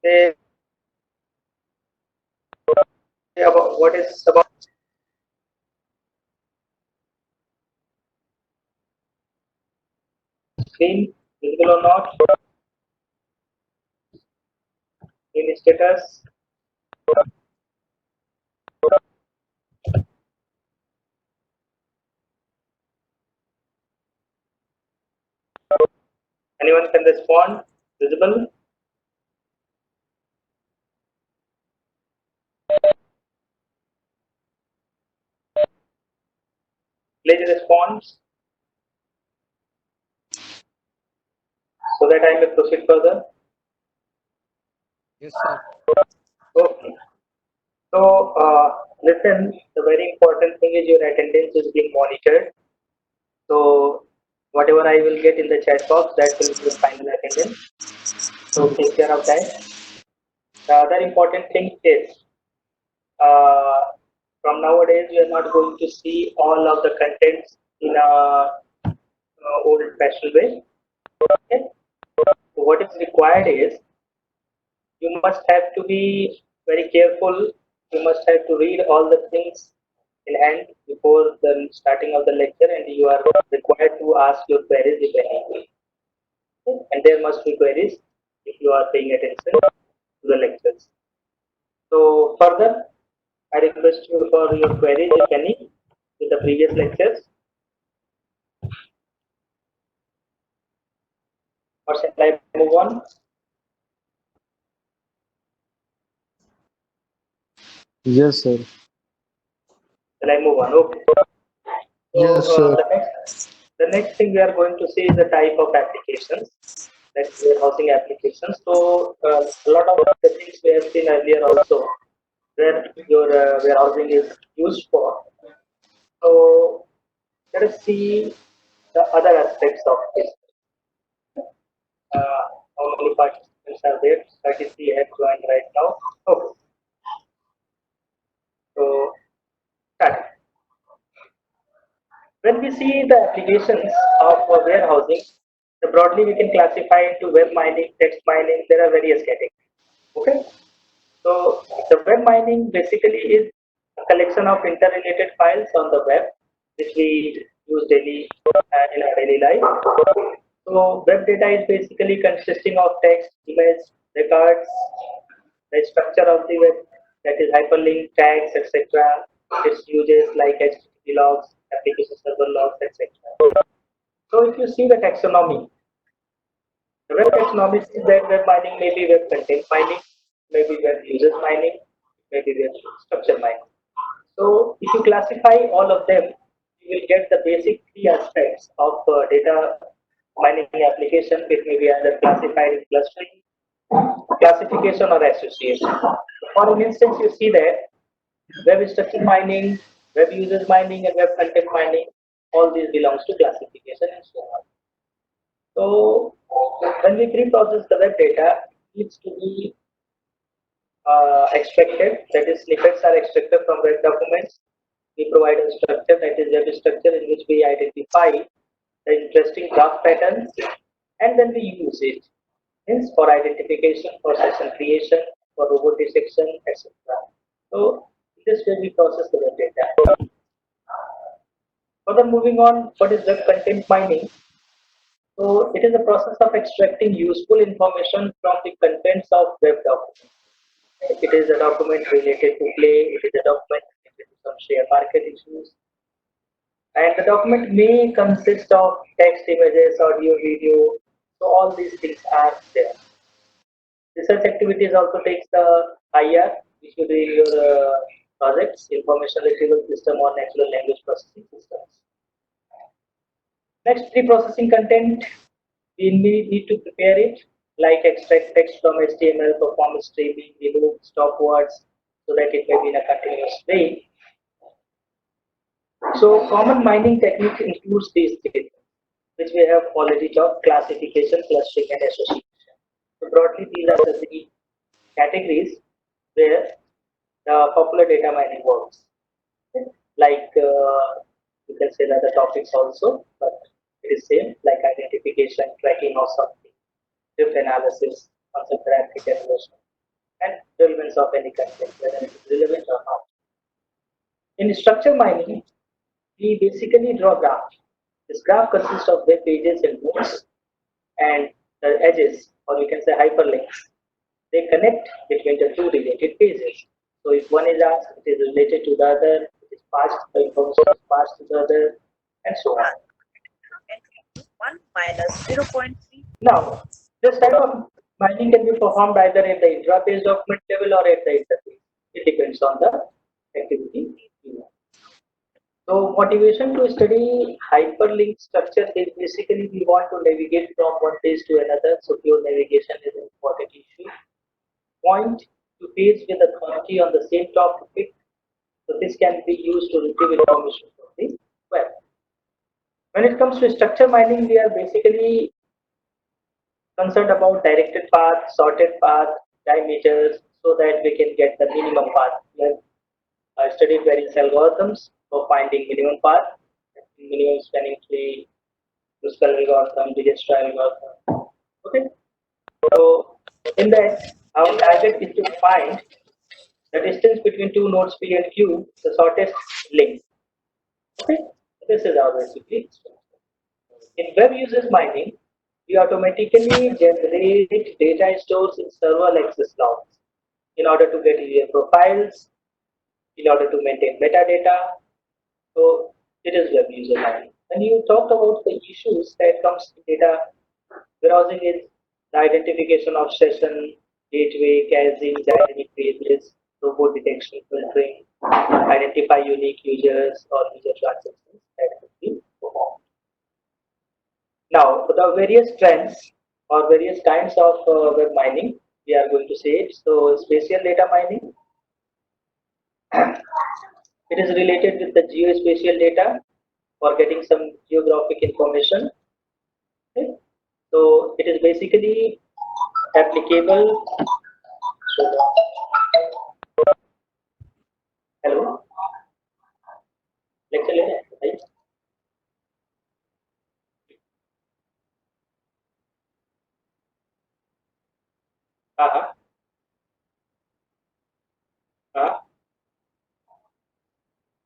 say about what is about screen, visible or not, screen status. Anyone can respond. Visible. Please respond so that I may proceed further. Yes, sir. Okay. So, listen, the very important thing is your attendance is being monitored. So, whatever I will get in the chat box, that will be the final attendance. So, take care of that. The other important thing is, uh, from nowadays, we are not going to see all of the contents in a old-fashioned way. Okay? So, what is required is you must have to be very careful. You must have to read all the things in hand before the starting of the lecture, and you are required to ask your queries if any. And there must be queries if you are paying attention to the lectures. So further, I request you for your queries if any with the previous lectures. Or shall I move on? Yes, sir. Shall I move on? Okay. So Yes, sir. the next thing we are going to see is the type of applications, like warehousing applications. So a lot of the things we have seen earlier also, where your warehousing is used for. So let us see the other aspects of this. Uh, how many participants are there? 33 have joined right now. Okay, so start. When we see the applications of warehousing, broadly we can classify into web mining, text mining. There are various categories. Okay, so the web mining basically is a collection of interrelated files on the web, which we use daily in our daily life. So web data is basically consisting of text, image, records, the structure of the web, that is hyperlink tags, etc. Its uses like HTTP logs, application server logs, etc. So if you see the taxonomy, the web taxonomy is that web mining may be web content mining, maybe web users mining, maybe web structure mining. So if you classify all of them, you will get the basic three aspects of data mining application. It may be either classified in clustering, classification, or association. For an instance, you see that web structure mining, web users mining, and web content mining, all these belongs to classification and so on. So when we pre-process the web data, it needs to be extracted. That is, snippets are extracted from web documents. We provide a structure, that is web structure, in which we identify the interesting graph patterns, and then we use it. Hence, for identification, for session creation, for robot dissection, etc. So, in this way, we process the web data. Further, moving on, what is web content mining? So, it is a process of extracting useful information from the contents of web documents. It is a document related to play, it is a document related to some share market issues, and the document may consist of text, images, audio, video. So all these things are there. Research activities also takes the IR, which you do in your projects, information retrieval system or natural language processing systems. Next, pre-processing content, we need to prepare it, like extract text from HTML, perform streaming, remove stop words, so that it may be in a continuous way. So common mining technique includes these three, which we have already talked: classification, clustering, and association. So broadly, these are the three categories where the popular data mining works. Like you can say that the topics also, but it is same, like identification, tracking of something, drift analysis, concept graphic evaluation. and relevance of any content, whether it is relevant or not. In structure mining, we basically draw graph. This graph consists of web pages and nodes and the edges, or you can say hyperlinks. They connect between the two related pages. So if one is asked, it is related to the other, it is passed, the information is passed to the other, and so on. 1 minus 0.3. Now, this type of mining can be performed either at the intra-page document level or at the interface. It depends on the activity you want. So motivation to study hyperlink structure is basically we want to navigate from one page to another. So pure navigation is an important issue. Point to page with authority on the same topic. So this can be used to retrieve information from the web. When it comes to structure mining, we are basically concerned about directed path, sorted path, diameters, so that we can get the minimum path. We have studied various algorithms for finding minimum path, minimum spanning tree, Kruskal algorithm, Dijkstra algorithm. Okay, so in that, our target is to find the distance between two nodes P and Q, the shortest link. Okay, this is our basically. In web users mining, we automatically generate data stores in server access logs in order to get user profiles, in order to maintain metadata. So it is web user mining. And you talked about the issues that comes to data browsing is the identification of session, gateway, caching, dynamic pages, robot detection, filtering, identify unique users or user transactions that could be performed. Now, the various trends or various kinds of web mining, we are going to say it. So, spatial data mining, it is related with the geospatial data for getting some geographic information. Okay? So, it is basically applicable. Hello, lecture ले रहे हैं, बताइए. हाँ हाँ हाँ.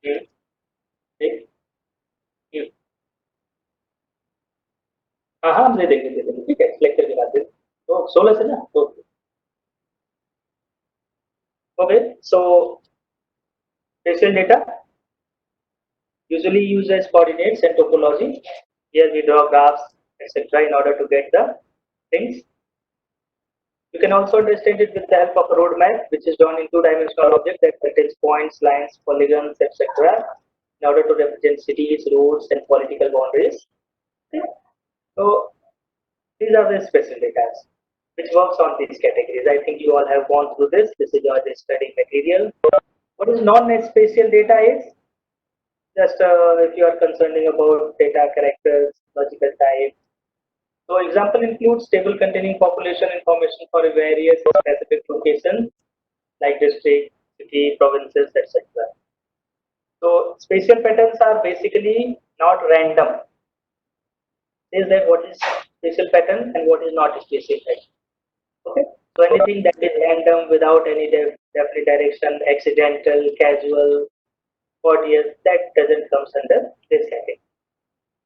ठीक. हम्म. हाँ हाँ, हम दे देंगे ठीक है, लेक्चर के बाद दे. तो 16 से ना तो. Okay, so spatial data usually used as coordinates and topology. Here we draw graphs, etc. in order to get the things. You can also understand it with the help of a roadmap, which is drawn in two-dimensional object that contains points, lines, polygons, etc. in order to represent cities, roads, and political boundaries. Okay. So these are the spatial data which works on these categories. I think you all have gone through this. This is your studying material. What is non-net spatial data is just if you are concerning about data characters, logical types. So example includes table containing population information for various specific locations like district, city, provinces, etc. So spatial patterns are basically not random. Is that what is spatial pattern and what is not spatial pattern? Okay. So anything that is random without any definite direction, accidental, casual, obvious, that doesn't come under this category.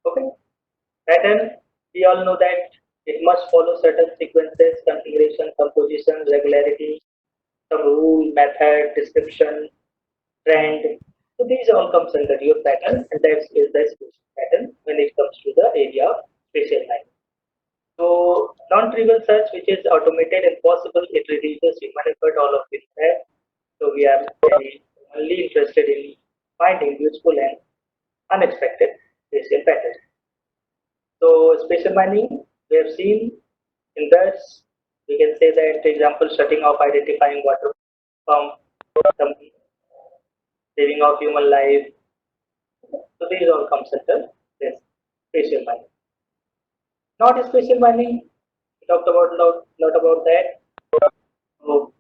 Okay. Pattern, we all know that it must follow certain sequences, configuration, composition, regularity, some rule, method, description, trend. So these all comes under your pattern, and that is the spatial pattern when it comes to the area of spatial line. So non-trivial search, which is automated and possible, it reduces human effort, all of it have. So we are very only interested in finding useful and unexpected spatial patterns. So spatial mining, we have seen in this, we can say that example shutting off identifying water from some saving of human life. So these all comes under this spatial mining. Not spatial mining, we talked about not about that. So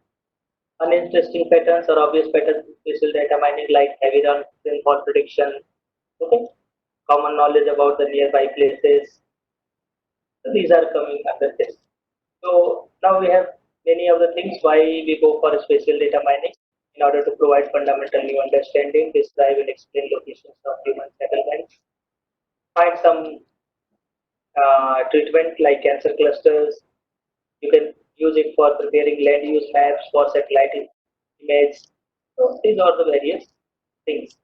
uninteresting patterns or obvious patterns in spatial data mining like heavy rainfall prediction. Okay, common knowledge about the nearby places. So these are coming under this. So now we have many of the things why we go for spatial data mining in order to provide fundamental new understanding, describe and explain locations of human settlements, find some treatment like cancer clusters. You can use it for preparing land use maps for satellite images. So these are the various things.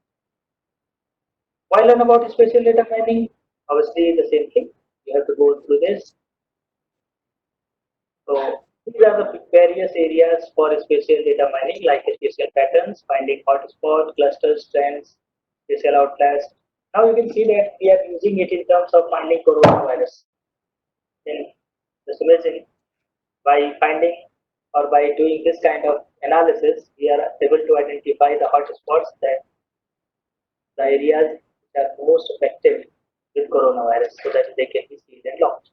Why learn about spatial data mining? Obviously, the same thing. You have to go through this. So these are the various areas for spatial data mining, like spatial patterns, finding hotspot, clusters, trends, spatial outlets. Now you can see that we are using it in terms of finding coronavirus. Then just imagine by finding or by doing this kind of analysis, we are able to identify the hotspots, that the areas that are most effective with coronavirus, so that they can be sealed and locked.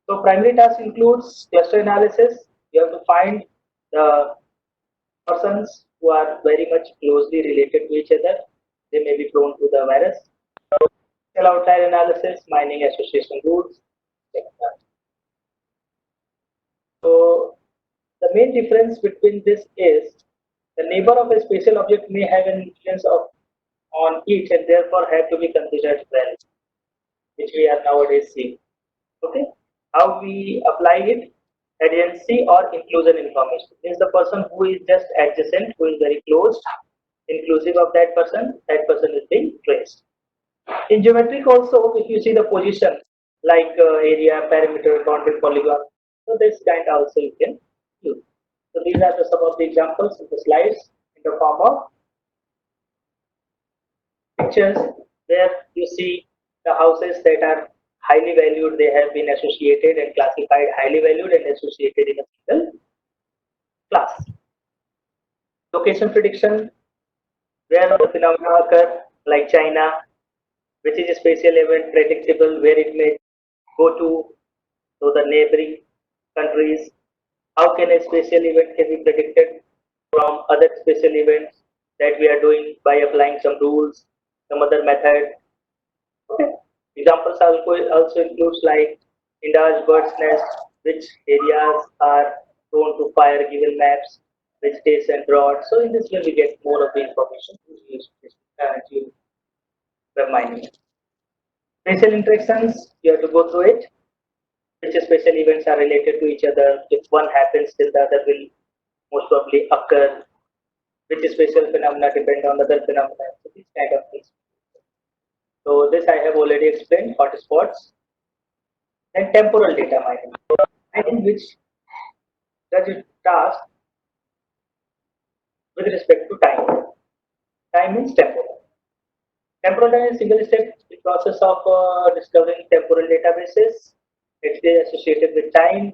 So primary task includes cluster analysis. You have to find the persons who are very much closely related to each other. They may be prone to the virus. Cell outlier analysis, mining association rules, etc. So the main difference between this is the neighbor of a spatial object may have an influence on it and therefore have to be considered well, which we are nowadays seeing. Okay, how we apply it? Adjacency or inclusion information means the person who is just adjacent, who is very close, inclusive of that person is being traced. In geometric also, if you see the position like area, perimeter, boundary, polygon, so this kind also you can use. So these are some of the examples in the slides in the form of pictures where you see the houses that are highly valued, they have been associated and classified highly valued and associated in a single class. Location prediction, where the phenomena occur, like China, which is a spatial event predictable where it may go to the neighboring countries. How can a spatial event can be predicted from other spatial events that we are doing by applying some rules, some other method. Okay. Examples also includes like Indus bird's nest, which areas are prone to fire given maps, vegetation, drought. So in this way we get more of the information to use to web mining. Spatial interactions, you have to go through it. Which spatial events are related to each other? If one happens, then the other will most probably occur. Which spatial phenomena depend on other phenomena? So these kind of things. So this I have already explained, hotspots. And temporal data mining, mining which does its task with respect to time. Time means temporal. Temporal time is single step the process of discovering temporal databases. It is associated with time.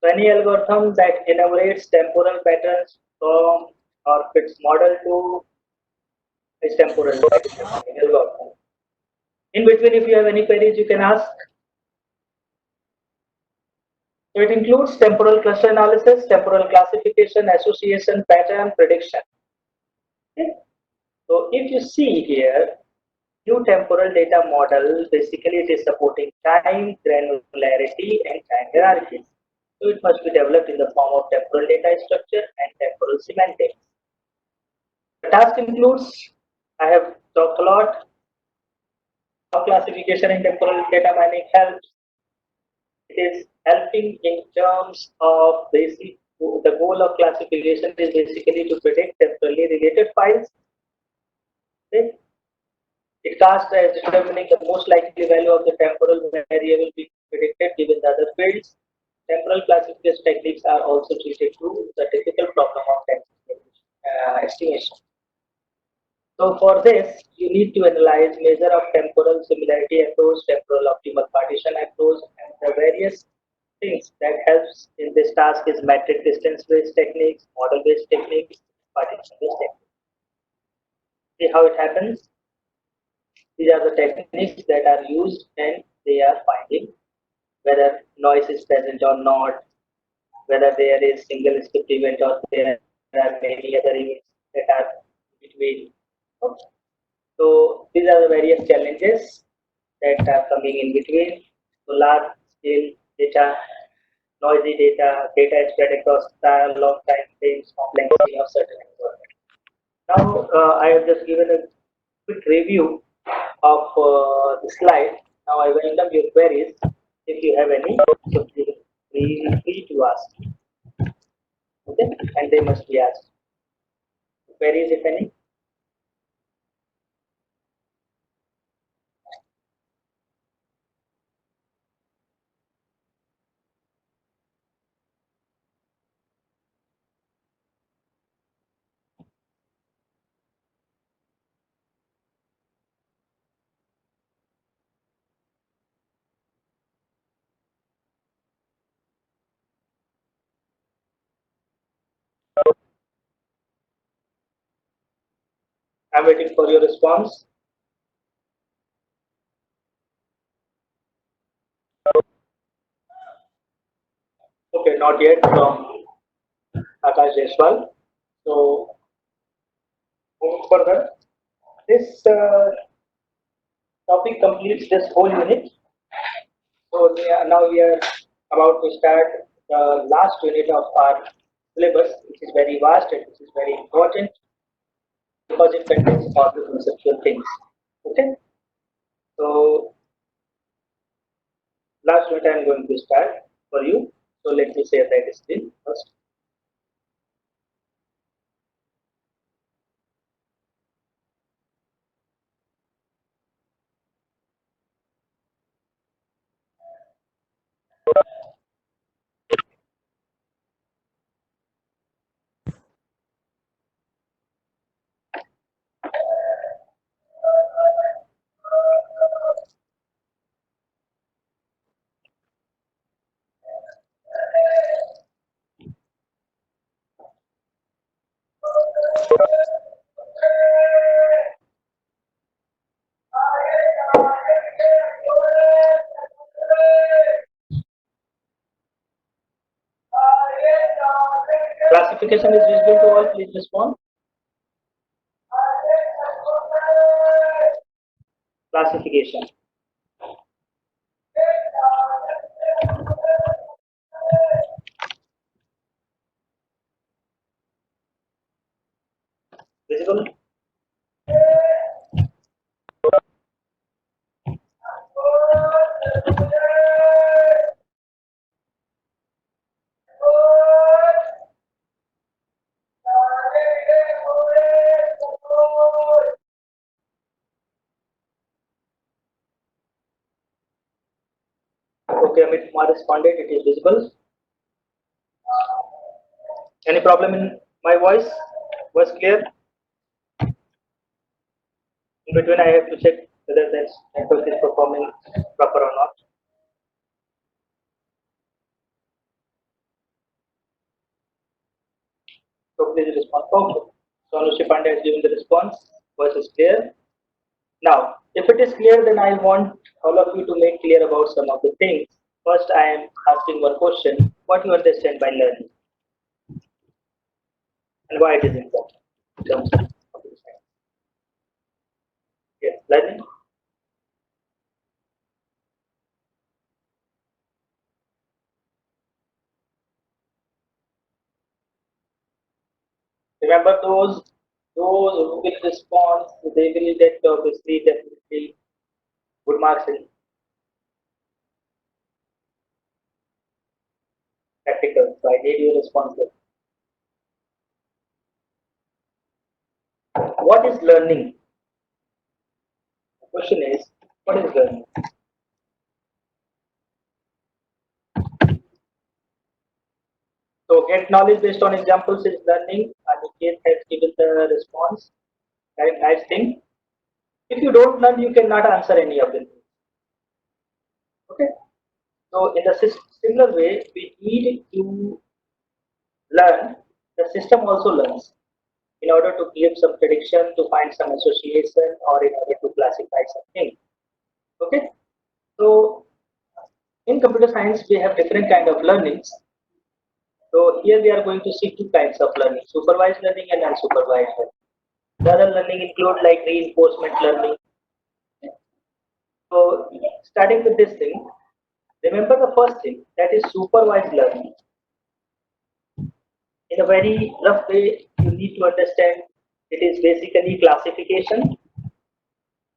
So any algorithm that enumerates temporal patterns from or fits model to is temporal algorithm. In between, if you have any queries, you can ask. So it includes temporal cluster analysis, temporal classification, association, pattern, prediction. Okay. So if you see here, new temporal data model, basically it is supporting time, granularity, and time hierarchies. So it must be developed in the form of temporal data structure and temporal semantics. The task includes, I have talked a lot, how classification in temporal data mining helps. It is helping in terms of basic, the goal of classification is basically to predict temporally related files. Okay. It casts as determining the most likely value of the temporal variable being predicted given the other fields. Temporal classification techniques are also treated to the typical problem of estimation. So for this, you need to analyze measure of temporal similarity approach, temporal optimal partition approach, and the various things that helps in this task is metric distance-based techniques, model-based techniques, partition-based techniques. See how it happens. These are the techniques that are used and they are finding whether noise is present or not, whether there is single script event or there are many other events that are between. Okay. So these are the various challenges that are coming in between. So large scale data noisy data is spread across long time frames, complexity of certain environment. Now, I have just given a quick review of the slide. Now, I welcome your queries. If you have any, so feel free to ask. Okay, and they must be asked. Queries, if any. I'm waiting for your response. Okay, not yet from Akash Jaiswal. So, moving further, this topic completes this whole unit. So, now we are about to start the last unit of our syllabus, which is very vast and which is very important because it contains all the conceptual things. Okay, so last unit I am going to start for you. So, let me share that screen first. Classification is visible to all. Please respond. Classification. Visible? Okay, Amit Kumar responded. It is visible. Any problem in my voice? Was clear? In between, I have to check whether this network is performing proper or not. So please respond. Okay. So Anushi Pandey has given the response. Voice is clear. Now, if it is clear, then I want all of you to make clear about some of the things. First, I am asking one question: what you understand by learning, and why it is important in terms of computer science? Yes, learning. Remember those who will respond, they will get obviously definitely good marks in practical. So I need your response there. What is learning? The question is, what is learning? So get knowledge based on examples is learning. Aniket has given the response. Right, nice thing. If you don't learn, you cannot answer any of them. Okay. So in the similar way, we need to learn. The system also learns in order to give some prediction, to find some association, or in order to classify something. Okay. So in computer science, we have different kind of learnings. So here we are going to see two kinds of learning: supervised learning and unsupervised learning. The other learning include like reinforcement learning. So starting with this thing, Remember the first thing, that is supervised learning. In a very rough way, you need to understand it is basically classification.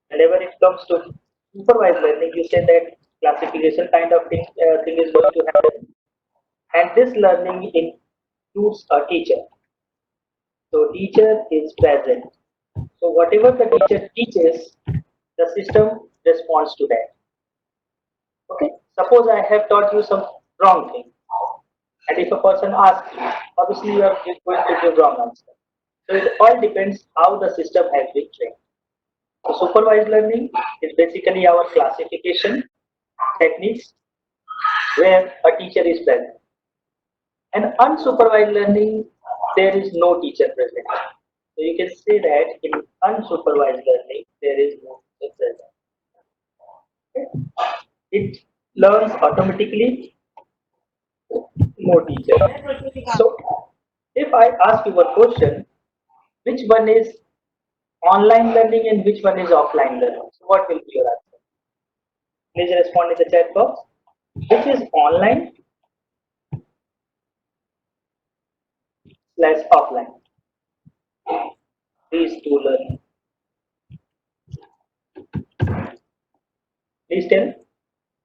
Whenever it comes to supervised learning, you say that classification kind of thing is going to happen, and this learning includes a teacher. So teacher is present. So whatever the teacher teaches, the system responds to that. Okay. Suppose I have taught you some wrong thing, and if a person asks you, obviously you are going to give wrong answer. So it all depends how the system has been trained. So supervised learning is basically our classification techniques where a teacher is present. And unsupervised learning, there is no teacher present. So you can say that in unsupervised learning, there is no teacher present. Okay? It learns automatically, no teacher. So if I ask you a question, which one is online learning and which one is offline learning? So what will be your answer? Please respond in the chat box. Which is online / offline? These two learning. Please tell.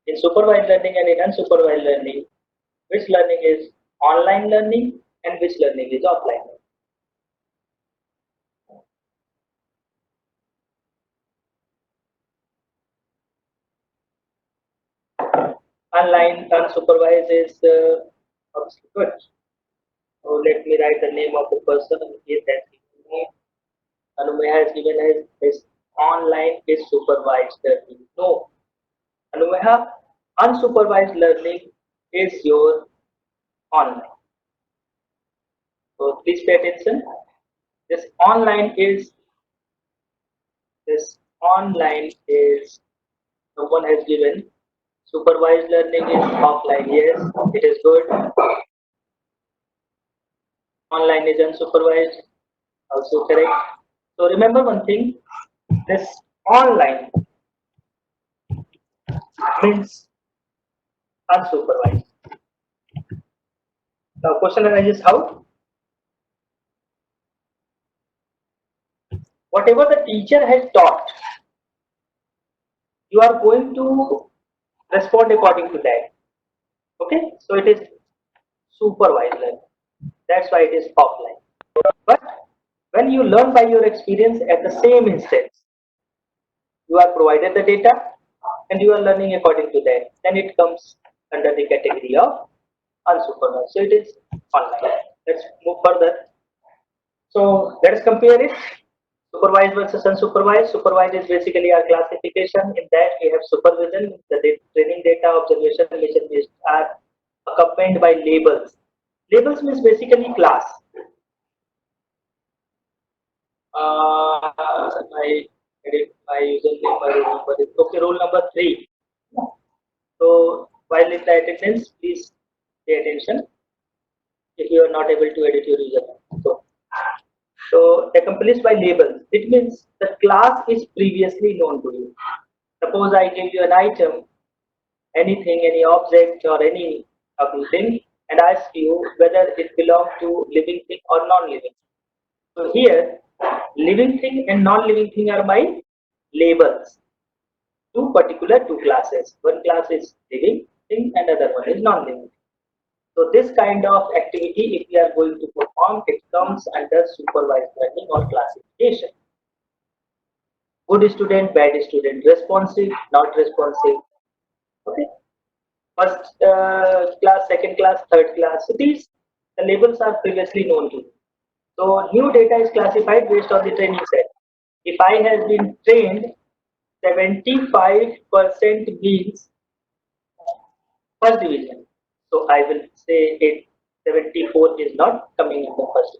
In supervised learning and in unsupervised learning, which learning is online learning and which learning is offline learning? Online unsupervised is obviously good. So let me write the name of the person who is that name. Anumeha has given us this online is supervised learning. No, Anumeha, unsupervised learning is your online. So please pay attention. This online is someone has given supervised learning is offline. Yes, it is good. Online is unsupervised. Also correct. So remember one thing. This online means unsupervised. Now question arises how? Whatever the teacher has taught, you are going to respond according to that. Okay, so it is supervised learning. That's why it is offline. But when you learn by your experience at the same instance, you are provided the data and you are learning according to that, then it comes under the category of unsupervised. So it is online. Let's move further. So let us compare it. Supervised versus unsupervised. Supervised is basically our classification. In that we have supervision, the training data, observation, mission based are accompanied by labels. Labels means basically class. My my username, my roll number is okay. Roll number 3. So while in the attendance, please pay attention. If you are not able to edit your username, so accomplished by labels, it means the class is previously known to you. Suppose I give you an item, anything, any object or any thing, and ask you whether it belongs to living thing or non-living. So here, living thing and non-living thing are my labels. Two classes. One class is living thing and other one is non-living. So this kind of activity, if we are going to perform, it comes under supervised learning or classification. Good student, bad student, responsive, not responsive. Okay. First class, second class, third class. So these the labels are previously known to you. So new data is classified based on the training set. If I have been trained, 75% means first division. So I will say 74 is not coming in the first.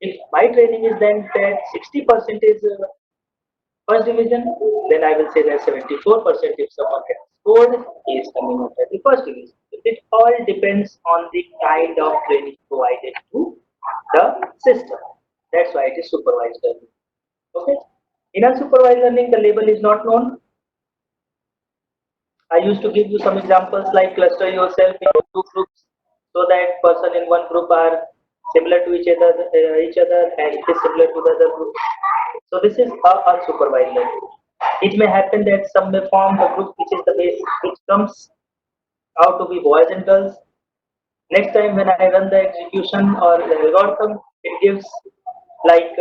If my training is then that 60% is first division, then I will say that 74% if someone has scored is coming under the first division. It all depends on the kind of training provided to the system. That's why it is supervised learning. Okay. In unsupervised learning, the label is not known. I used to give you some examples like cluster yourself into two groups so that person in one group are similar to each other and it is similar to the other group. So this is a unsupervised learning. It may happen that some may form the group which is the base, which comes out to be boys and girls. Next time when I run the execution or the algorithm, it gives like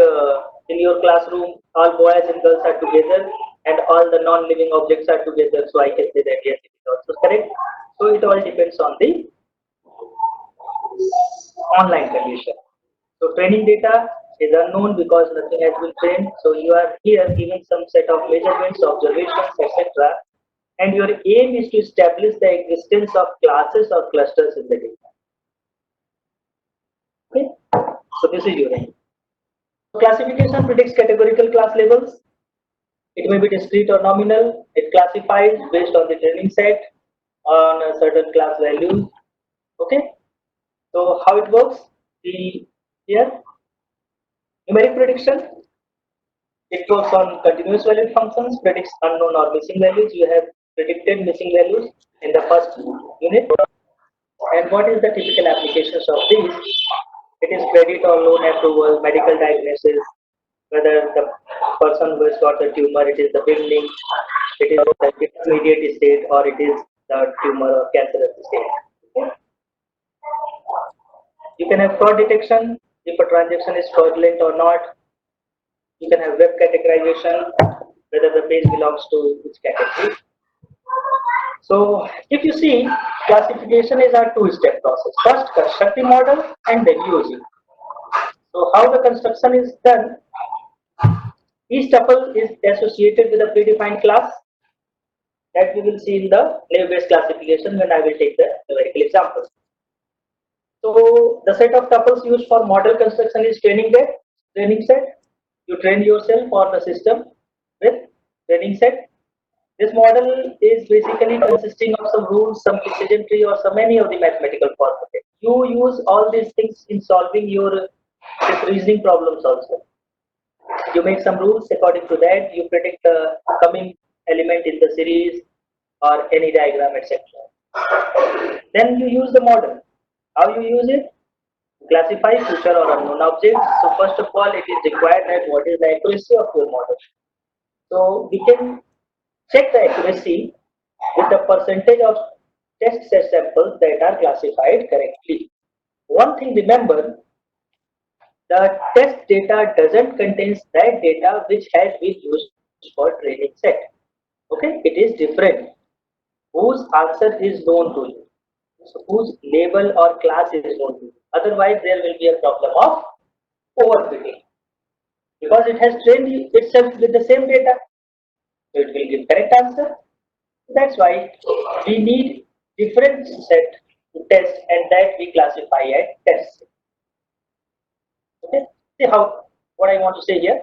in your classroom, all boys and girls are together and all the non-living objects are together. So I can say that yes, it is also correct. So it all depends on the online condition. So training data is unknown because nothing has been trained. So you are here giving some set of measurements, observations, etc. And your aim is to establish the existence of classes or clusters in the data. Okay, so this is your aim. Classification predicts categorical class labels. It may be discrete or nominal. It classifies based on the training set on a certain class values. Okay, so how it works? The here numeric prediction. It works on continuous valued functions, predicts unknown or missing values. You have predicted missing values in the first unit. And what is the typical applications of these? It is credit or loan approval, medical diagnosis, whether the person who has got the tumor, it is the beginning, it is the intermediate state, or it is the tumor or cancerous state. Okay? You can have fraud detection if a transaction is fraudulent or not. You can have web categorization, whether the page belongs to which category. So if you see, classification is a two-step process. First, construct the model and then use it. So how the construction is done, each tuple is associated with a predefined class that we will see in the naive-Bayes classification when I will take the numerical example. So the set of tuples used for model construction is training set. You train yourself or the system with training set. This model is basically consisting of some rules, some precision tree, or some any of the mathematical formula. You use all these things in solving your this reasoning problems also. You make some rules according to that. You predict the coming element in the series or any diagram, etc. Then you use the model. How you use it? Classify future or unknown objects. So first of all, it is required that what is the accuracy of your model. So we can check the accuracy with the percentage of test set samples that are classified correctly. One thing remember, the test data doesn't contain that data which has been used for training set. Okay, it is different. Whose answer is known to you. So whose label or class is known to you. Otherwise, there will be a problem of overfitting because it has trained itself with the same data. So it will give correct answer. That's why we need different set to test and that we classify as test. Okay, see how what I want to say here.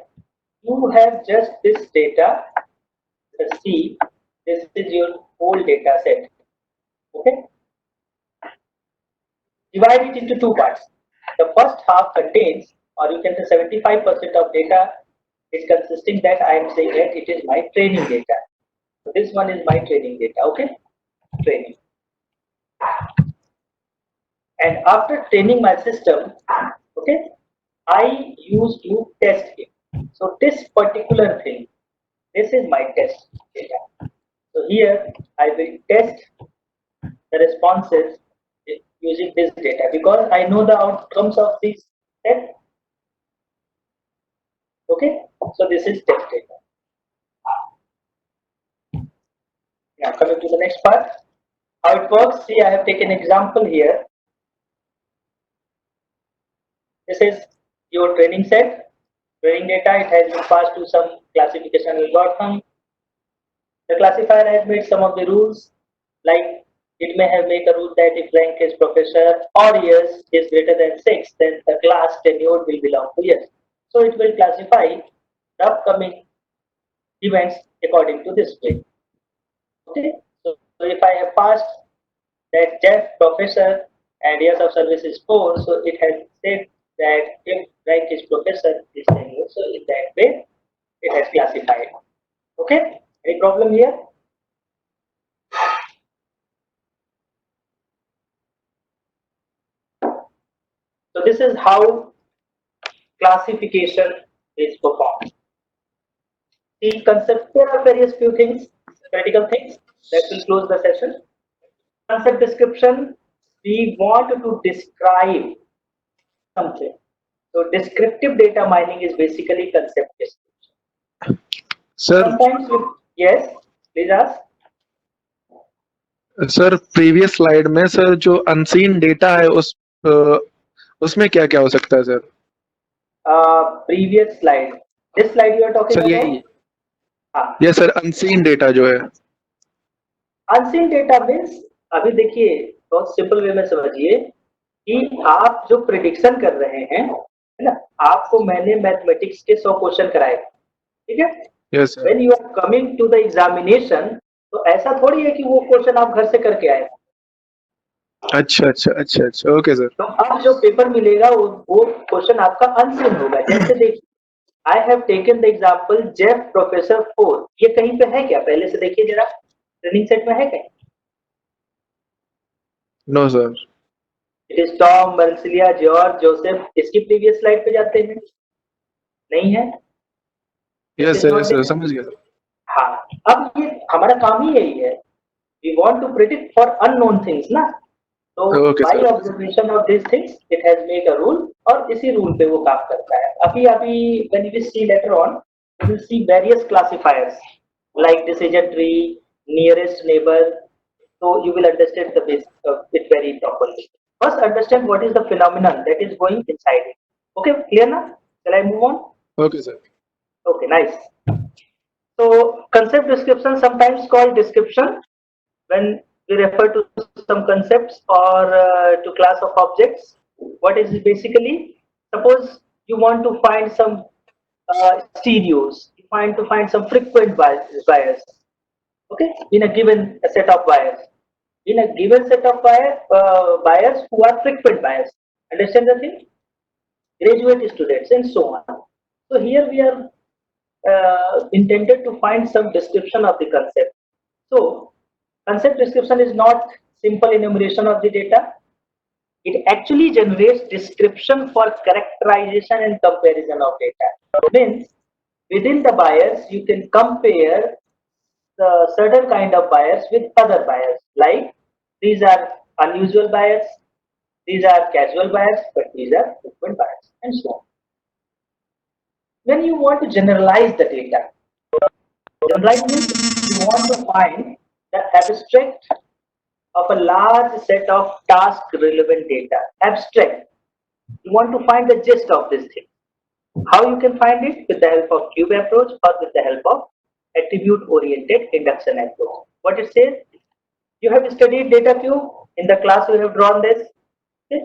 You have just this data. See, this is your whole data set. Okay, divide it into two parts. The first half contains, or you can say 75% of data is consisting that I am saying that it is my training data. So this one is my training data. Okay, training. And after training my system, okay, I used to test it. So this particular thing, this is my test data. So here I will test the responses using this data because I know the outcomes of this test. Okay, so this is test data. Now coming to the next part, how it works. See, I have taken example here. This is your training set, training data. It has been passed to some classification algorithm. The classifier has made some of the rules, like it may have made a rule that if rank is professor or years is greater than 6, then the class tenure will belong to years. So it will classify the upcoming events according to this way. Okay, so if I have passed that Jeff professor and years of service is 4, so it has said that if rank is professor is tenure, so in that way it has classified. Okay, any problem here? So this is how classification is performed. The concept, there are various few things, critical things that will close the session. Concept description, we want to describe something. So descriptive data mining is basically concept description. Sir Sometimes we, yes, please ask. Sir previous slide में sir जो unseen data है उसमें क्या क्या हो सकता है sir? Previous slide. This slide you are talking sir about? यही हाँ. ये सर अनसीन डेटा जो है अनसीन डेटा मीन्स, अभी देखिए बहुत सिंपल वे में समझिए कि आप जो प्रिडिक्शन कर रहे हैं, है ना, आपको मैंने मैथमेटिक्स के 100 क्वेश्चन कराए, ठीक है? Yes sir when you are coming to the examination, तो ऐसा थोड़ी है कि वो क्वेश्चन आप घर से करके आए। अच्छा अच्छा अच्छा अच्छा ओके सर तो अब जो पेपर मिलेगा वो क्वेश्चन आपका अनसीन होगा। जैसे देखिए, I have taken the example Jeff professor 4, ये कहीं पे है क्या? पहले से देखिए जरा, ट्रेनिंग सेट में है क्या? No sir it is Tom, Marcelia, George, Joseph. इसकी प्रीवियस स्लाइड पे जाते हैं, नहीं है? यस सर समझ गया सर हाँ, अब ये हमारा काम ही यही है, we want to predict for unknown things ना, तो Okay, bye sir. Observation of this things it has make a rule, और इसी रूल पे वो काम करता है। अभी when you see later on, you will see various classifiers like decision tree, nearest neighbor, so you will understand the basic of it very properly. First understand what is the phenomenon that is going inside it. Okay, clear now? Shall I move on? Okay sir Okay, nice. So concept description, sometimes called description, when we refer to some concepts or to class of objects. What is it basically? Suppose you want to find some stereos, you find some frequent wires, okay, in a given set of wires, in a given set of wires who are frequent wires. Understand the thing? Graduate students and so on. So here we are intended to find some description of the concept. So concept description is not simple enumeration of the data. It actually generates description for characterization and comparison of data. Means within the bias you can compare the certain kind of bias with other bias. Like these are unusual bias, these are casual bias, but these are frequent bias, and so on. When you want to generalize the data, generalize means you want to find the abstract of a large set of task relevant data. Abstract. You want to find the gist of this thing. How you can find it? With the help of cube approach or with the help of attribute oriented induction approach. What it says? You have studied data cube. In the class we have drawn this. Okay?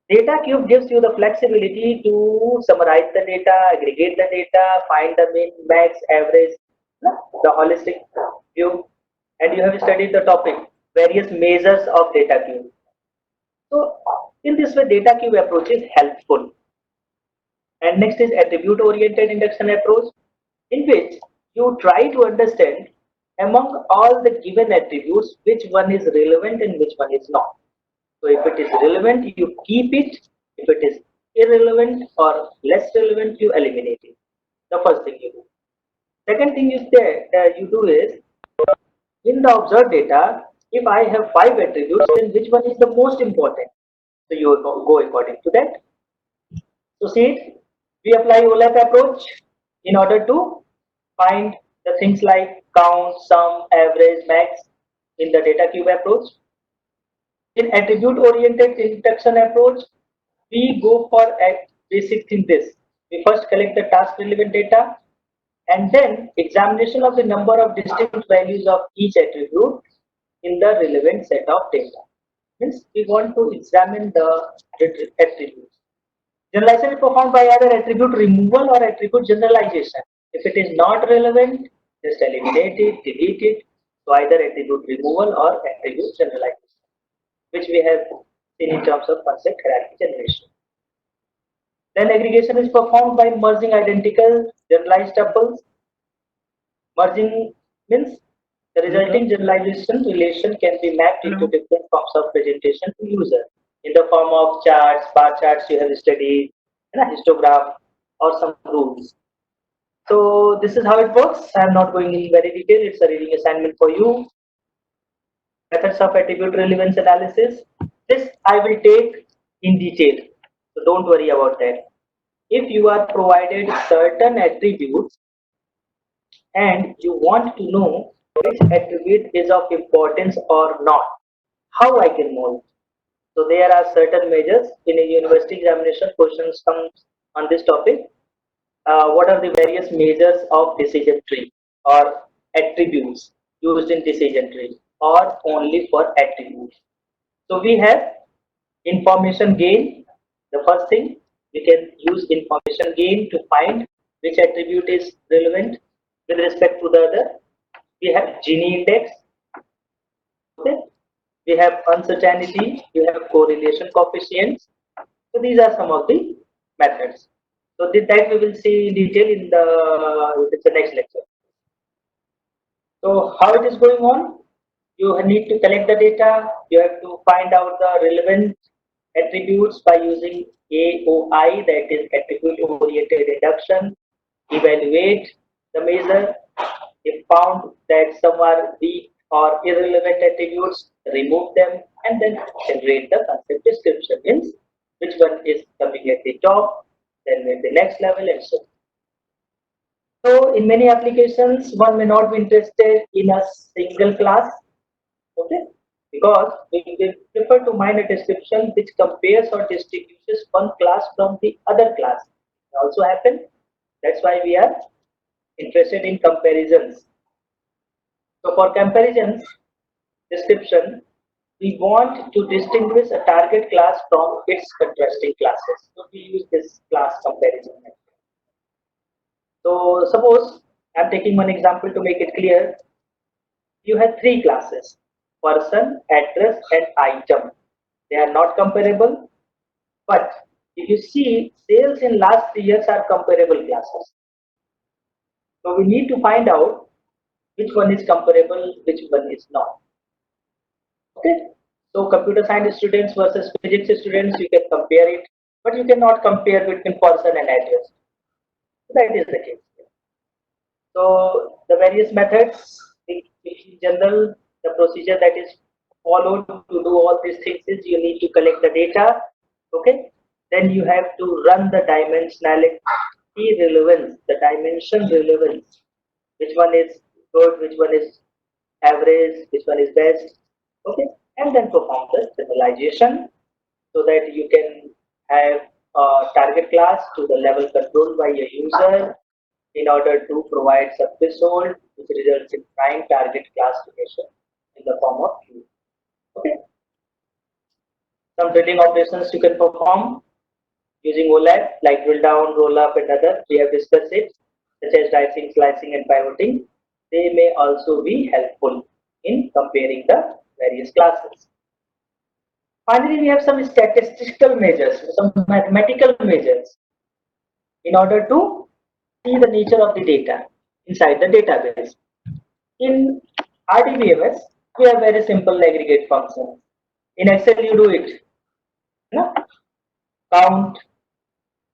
Data cube gives you the flexibility to summarize the data, aggregate the data, find the min, max, average, the holistic view, and you have studied the topic, various measures of data cube. So in this way, data cube approach is helpful. And next is attribute oriented induction approach, in which you try to understand among all the given attributes which one is relevant and which one is not. So if it is relevant, you keep it. If it is irrelevant or less relevant, you eliminate it. The first thing you do. Second thing you do is, in the observed data, if I have 5 attributes, then which one is the most important? So you go according to that. So see it, we apply OLAP approach in order to find the things like count, sum, average, max in the data cube approach. In attribute oriented induction approach, we go for a basic thing this. We first collect the task relevant data and then examination of the number of distinct values of each attribute in the relevant set of data. Means we want to examine the attributes. Generalization is performed by either attribute removal or attribute generalization. If it is not relevant, just eliminate it, delete it. So either attribute removal or attribute generalization, which we have seen in terms of concept hierarchy generation. Then aggregation is performed by merging identical generalized tuples. Merging means the resulting generalization relation can be mapped into different forms of presentation to user. in the form of charts, bar charts you have studied, and a histograph or some rules. So this is how it works. I am not going in very detail. It's a reading assignment for you. Methods of attribute relevance analysis. This I will take in detail. So don't worry about that. If you are provided certain attributes and you want to know which attribute is of importance or not, how I can know it? So there are certain measures in a university examination. Questions comes on this topic. What are the various measures of decision tree or attributes used in decision tree or only for attributes? So we have information gain. The first thing, we can use information gain to find which attribute is relevant with respect to the other. We have Gini index. Okay. We have uncertainty. We have correlation coefficients. So these are some of the methods. So that we will see in detail in the next lecture. So how it is going on? You need to collect the data. You have to find out the relevant attributes by using AOI, that is attribute oriented induction. Evaluate the measure. If found that some are weak or irrelevant attributes, remove them and then generate the concept description. Means which one is coming at the top, then at the next level, and so on. So in many applications, one may not be interested in a single class, okay? Because we prefer to mine a description which compares or distinguishes one class from the other class. It also happen. That's why we are interested in comparisons. So for comparisons description, we want to distinguish a target class from its contrasting classes. So we use this class comparison method. So suppose I'm taking one example to make it clear. You have three classes: person, address, and item. They are not comparable, but if you see, sales in last 3 years are comparable classes. So we need to find out which one is comparable, which one is not. Okay. So computer science students versus physics students, you can compare it, but you cannot compare between person and address. That is the case. So the various methods, in general, the procedure that is followed to do all these things is you need to collect the data, okay? Then you have to run the dimensionality relevance, the dimension relevance. Which one is good, which one is average, which one is best, okay? And then perform the generalization so that you can have a target class to the level controlled by your user in order to provide sub-threshold which results in prime target classification in the form of Q. Okay. Some trading operations you can perform using OLAP like drill down, roll up, and other. We have discussed it, such as dicing, slicing, and pivoting. They may also be helpful in comparing the various classes. Finally, we have some statistical measures, some mathematical measures in order to see the nature of the data inside the database. In RDBMS, we have very simple aggregate functions. In Excel, you do it. No? Count,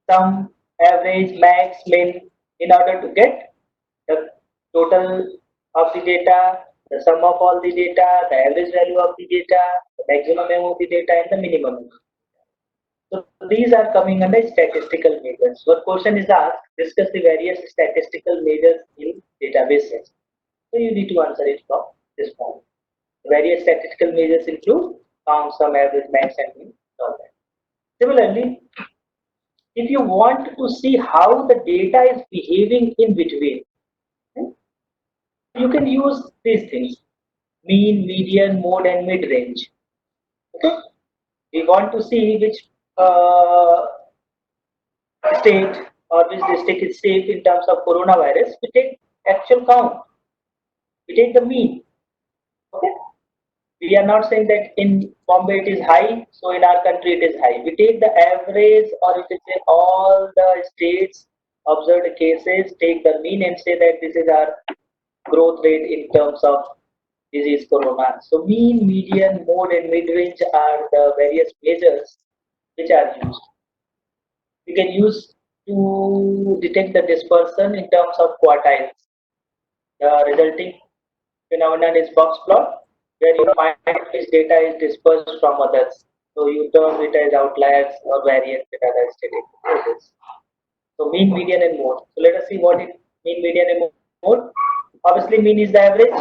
sum, average, max, min, in order to get the total of the data, the sum of all the data, the average value of the data, the maximum of the data, and the minimum. So these are coming under statistical measures. What question is asked, discuss the various statistical measures in databases. So you need to answer it from this form. Various statistical measures include count, sum, average, max, and mean, all that. Similarly, if you want to see how the data is behaving in between, you can use these things: mean, median, mode, and mid-range. Okay, we want to see which state or which district is safe in terms of coronavirus. We take actual count. We take the mean. Okay. We are not saying that in Bombay it is high, so in our country it is high. We take the average, or if it's in all the states observed cases, take the mean and say that this is our growth rate in terms of disease corona. So mean, median, mode, and mid-range are the various measures which are used. You can use to detect the dispersion in terms of quartiles. The resulting phenomenon is box plot, where you find which data is dispersed from others. So you term it as outliers or variance data that is stated. So mean, median, and mode. So let us see what is mean, median, and mode. Obviously, mean is the average.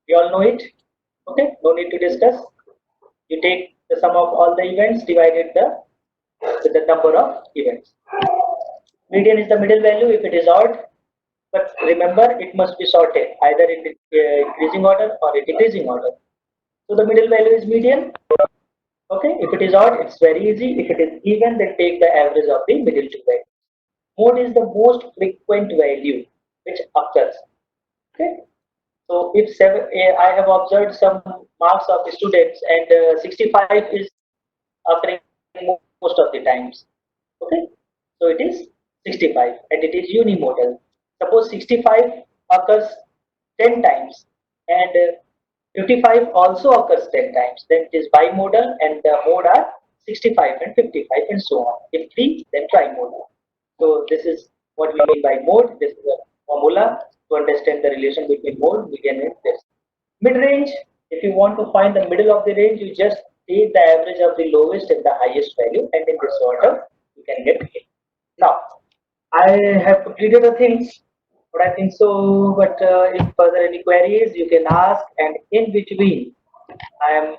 We all know it. Okay, no need to discuss. You take the sum of all the events divided with the number of events. Median is the middle value if it is odd, but remember it must be sorted either in increasing order or in decreasing order. So the middle value is median. Okay, if it is odd, it's very easy. If it is even, then take the average of the middle two values. Mode is the most frequent value which occurs. Okay, so if I have observed some marks of the students and 65 is occurring most of the times. Okay, so it is 65 and it is unimodal. Suppose 65 occurs 10 times and 55 also occurs 10 times, then it is bimodal and the mode are 65 and 55 and so on. If 3, then trimodal. So this is what we mean by mode. This is a formula to understand the relation between mode, median, and this. Mid-range, if you want to find the middle of the range, you just take the average of the lowest and the highest value, and in this order, you can get it. Now, I have completed the things, but I think so. But if further any queries, you can ask, and in between, I am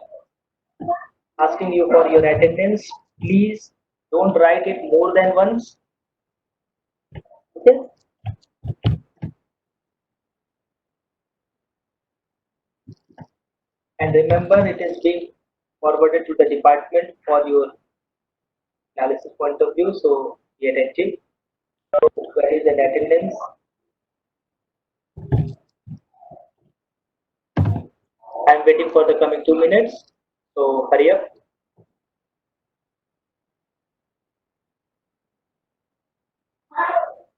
asking you for your attendance. Please don't write it more than once. Okay. And remember, it is being forwarded to the department for your analysis point of view. So be attentive. Queries and attendance. I'm waiting for the coming 2 minutes. So hurry up.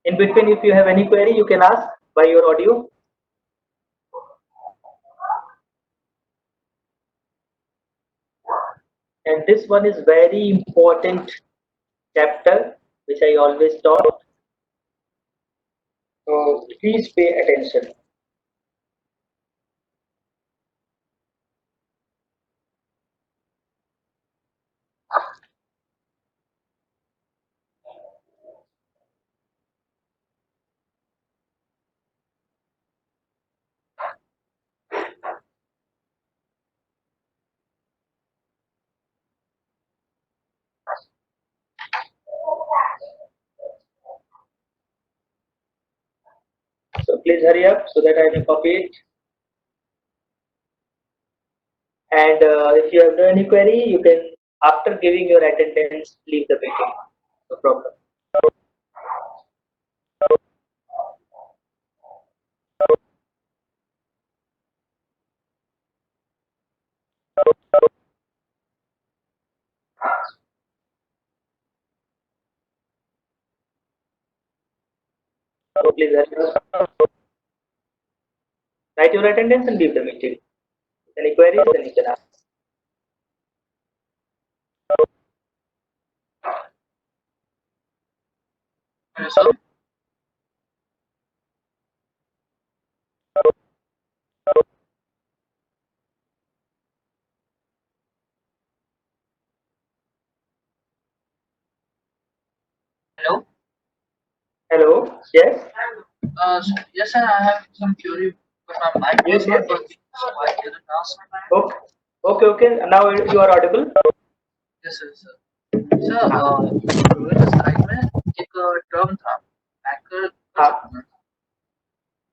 In between, if you have any query, you can ask by your audio. And this one is very important chapter, which I always taught. So please pay attention. So please hurry up so that I may copy it. And if you have no any query, you can, after giving your attendance, leave the meeting. No problem. So please hurry up. Write your attendance and leave the meeting. Any queries, then you can ask. Yes, sir. Hello. Hello. Yes. Yes, sir. I have some query, but my mic Yes. was not Yes. working, so I didn't ask. Okay. Okay. Okay. Now you are audible. Yes, sir. Sir, previous slide में एक term था hacker का हाँ. segment.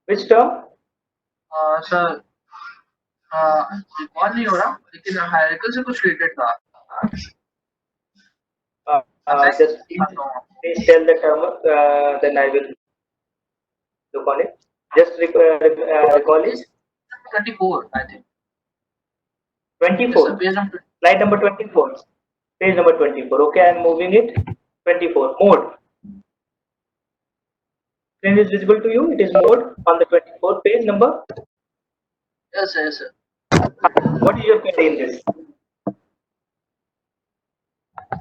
Which term? Sir record नहीं हो रहा लेकिन hierarchical से कुछ related था. Unless Just please tell the term. Then I will look on it. Just recall it. 24, I think. 24. Yes, page number Slide number 24. Page number 24. Okay, I am moving it. 24. Mode. Screen is visible to you. It is mode on the 24 page number. Yes, sir. Yes, sir. What is your query in this?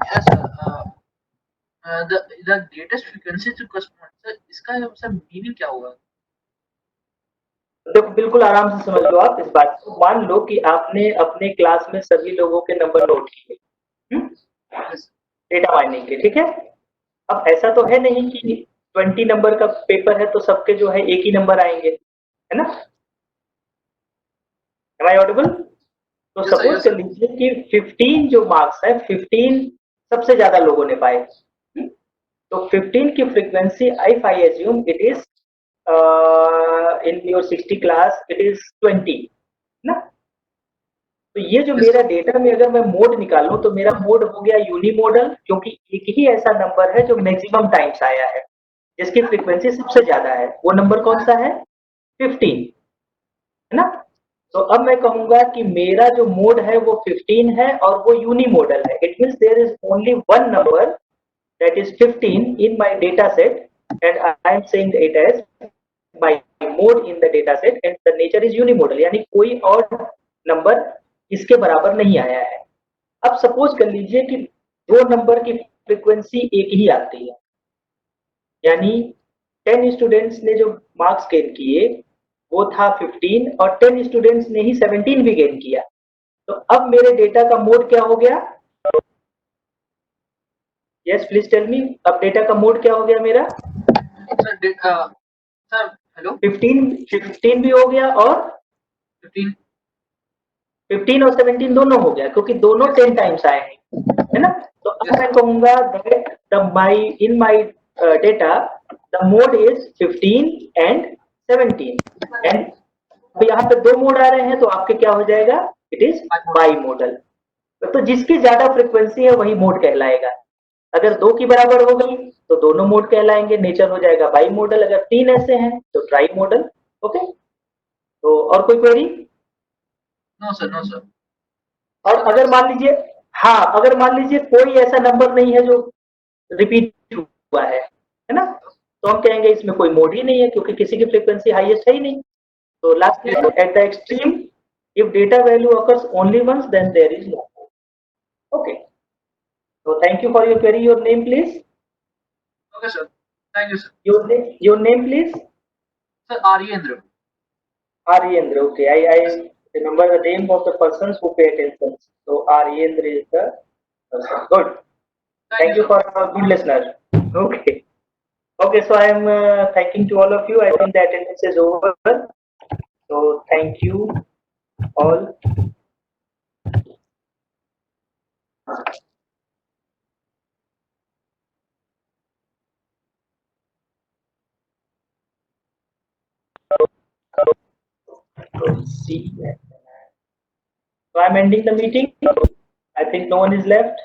Yes, sir. The greatest frequency to correspond. Sir इसका sir meaning क्या होगा? तो बिल्कुल आराम से समझ लो आप इस बात को। मान लो कि आपने अपने क्लास में सभी लोगों के नंबर नोट किए डेटा माइनिंग के, ठीक है। अब ऐसा तो है नहीं कि 20 नंबर का पेपर है तो सबके जो है एक ही नंबर आएंगे, है ना। Am I audible? तो Yes, sir, सपोज yes, कर sir. लीजिए कि 15 जो मार्क्स है 15 सबसे ज्यादा लोगों ने पाए। तो 15 की frequency if I assume it is in your 60 class it is 20 ना। तो ये जो Yes, मेरा sir. डेटा में अगर मैं मोड निकालूं तो मेरा मोड हो गया यूनी मॉडल, क्योंकि एक ही ऐसा नंबर है जो मैक्सिमम टाइम्स आया है, जिसकी फ्रीक्वेंसी सबसे ज्यादा है। वो नंबर कौन सा है? 15, है ना। तो अब मैं कहूंगा कि मेरा जो मोड है वो 15 है और वो यूनी मॉडल है। It means there is only one number that is 15 in my data set and I am saying it as my mode in the data set and the nature is unimodal, यानी कोई और number इसके बराबर नहीं आया है। अब suppose कर लीजिए कि दो नंबर की फ्रीक्वेंसी एक ही आती है, यानी 10 स्टूडेंट्स ने जो मार्क्स गेन किए वो था 15 और 10 स्टूडेंट्स ने ही 17 भी गेन किया। तो अब मेरे डेटा का मोड क्या हो गया? यस प्लीज टेल मी, अब डेटा का मोड क्या हो गया मेरा? Sir, hello. 15 भी हो गया और 15. 15 और 17 दोनों हो गया, क्योंकि दोनों 10 टाइम्स आए हैं, है ना। तो अब मैं कहूंगा that the my in my data the mode is 15 and 17 and अब यहाँ पे दो मोड आ रहे हैं तो आपके क्या हो जाएगा? It is by model. तो जिसकी ज्यादा फ्रीक्वेंसी है वही मोड कहलाएगा। अगर दो की बराबर हो गई तो दोनों मोड कहलाएंगे, नेचर हो जाएगा बाई मॉडल। अगर तीन ऐसे हैं तो ट्राई मॉडल। ओके, तो और कोई query? No, sir. No, sir. और अगर मान लीजिए, हाँ अगर मान लीजिए कोई ऐसा नंबर नहीं है जो रिपीट हुआ है ना, तो हम कहेंगे इसमें कोई मोड ही नहीं है, क्योंकि किसी की फ्रीक्वेंसी हाईएस्ट है ही नहीं। तो लास्ट में at the extreme if data value occurs only once then there is no mode. Okay, so thank you for your query. Your name please? Okay, sir. Thank you, sir. Your name please? Sir, Aryendra. Aryendra. Okay, I remember the name of the persons who pay attention. So Aryendra is the person. Good. Thank you sir. for a good listener. Okay. Okay, so I am thanking to all of you. I think the attendance is over. So thank you all. See. So I'm ending the meeting. I think no one is left.